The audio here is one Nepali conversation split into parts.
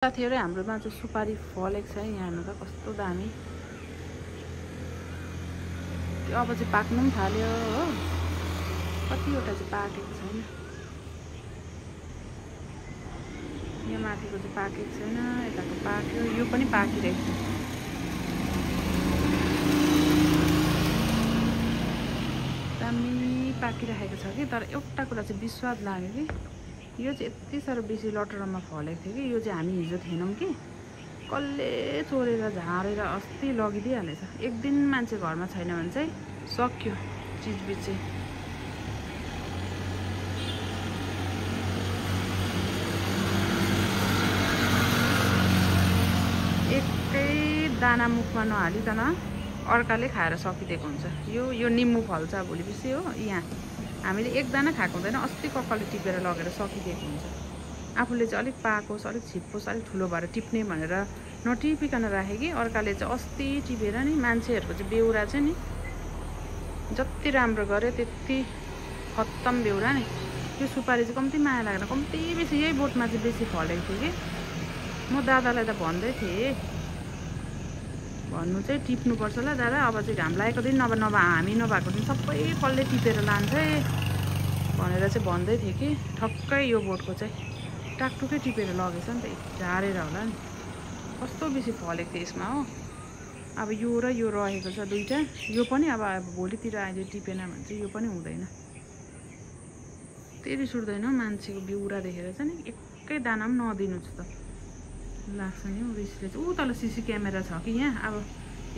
साथीहरु हाम्रोमा चाहिँ सुपारी फलेको छ यहाँ हेर्नु त कस्तो दामी। अब चाहिँ पाक्नु पनि थाल्यो हो। कतिवटा चाहिँ पाकेको छैन। यहाँ माथिको चाहिँ पाकेको छैन, यताको पाक्यो, यो पनि पाकिरहेको छ। दामी पाकिरहेको छ कि तर एउटा कुरा चाहिँ बिस्वाद लाग्यो कि यो चाहिँ यति साह्रो बेसी लटरमा फलेको थियो कि यो चाहिँ हामी हिजो थिएनौँ कि कसले चोरेर झारेर अस्ति लगिदिइहालेछ। एक दिन मान्छे घरमा छैन भने चाहिँ सक्यो चिजबिज चाहिँ। एकै दाना मुखमा नहालिकन अर्काले खाएर सकिदिएको हुन्छ। यो निम्बु फल्छ भोलिपछि हो। यहाँ हामीले एक दाना खाएको हुँदैन, अस्ति कक्कले टिपेर लगेर सकिदिएको हुन्छ। आफूले चाहिँ अलिक पाकोस्, अलिक छिप्पोस्, अलिक ठुलो भएर टिप्ने भनेर नटिपिकन राखे कि अर्काले चाहिँ अस्ति टिपेर नि मान्छेहरूको चाहिँ बेउरा चाहिँ नि जति राम्रो गरे त्यति खत्तम बेउरा नि। यो सुपारी चाहिँ कम्ती माया लागेन, कम्ती बेसी यही बोटमा चाहिँ बेसी फलेको थियो कि म दादालाई त भन्दै थिएँ भन्नु चाहिँ टिप्नुपर्छ ल दादा, अब चाहिँ घाम लागेको दिन नभए हामी नभएको दिन सबै कसले टिपेर लान्छ भनेर चाहिँ भन्दै थिएँ कि ठक्कै यो बोटको चाहिँ टाकटुकै टिपेर लगेछ नि त, झारेर होला नि। कस्तो बेसी फलेको थियो यसमा हो। अब यो र यो रहेको छ दुईटा, यो पनि अब भोलितिर अहिले टिपेन भने चाहिँ यो पनि हुँदैन। त्यही रिस उठ्दैन मान्छेको बिउरा देखेर चाहिँ नि एकै दाना पनि नदिनु छ त लाग्छ नि हौ रिसले चाहिँ। ऊ तल सिसी क्यामेरा छ कि यहाँ, अब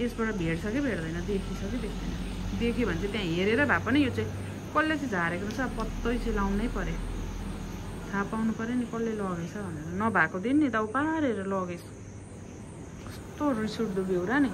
यसबाट भेट्छ कि भेट्दैन, देखिछ कि देख्दैन। देख्यो भने चाहिँ त्यहाँ हेरेर भए पनि यो चाहिँ कसले चाहिँ झारेको रहेछ पत्तै चाहिँ लाउनै पर्यो, थाहा पाउनु पर्यो नि कसले लगेछ भनेर। नभएको दिन नि त पारेर लगेछ। कस्तो रिस उठ्दो बेउरा नि।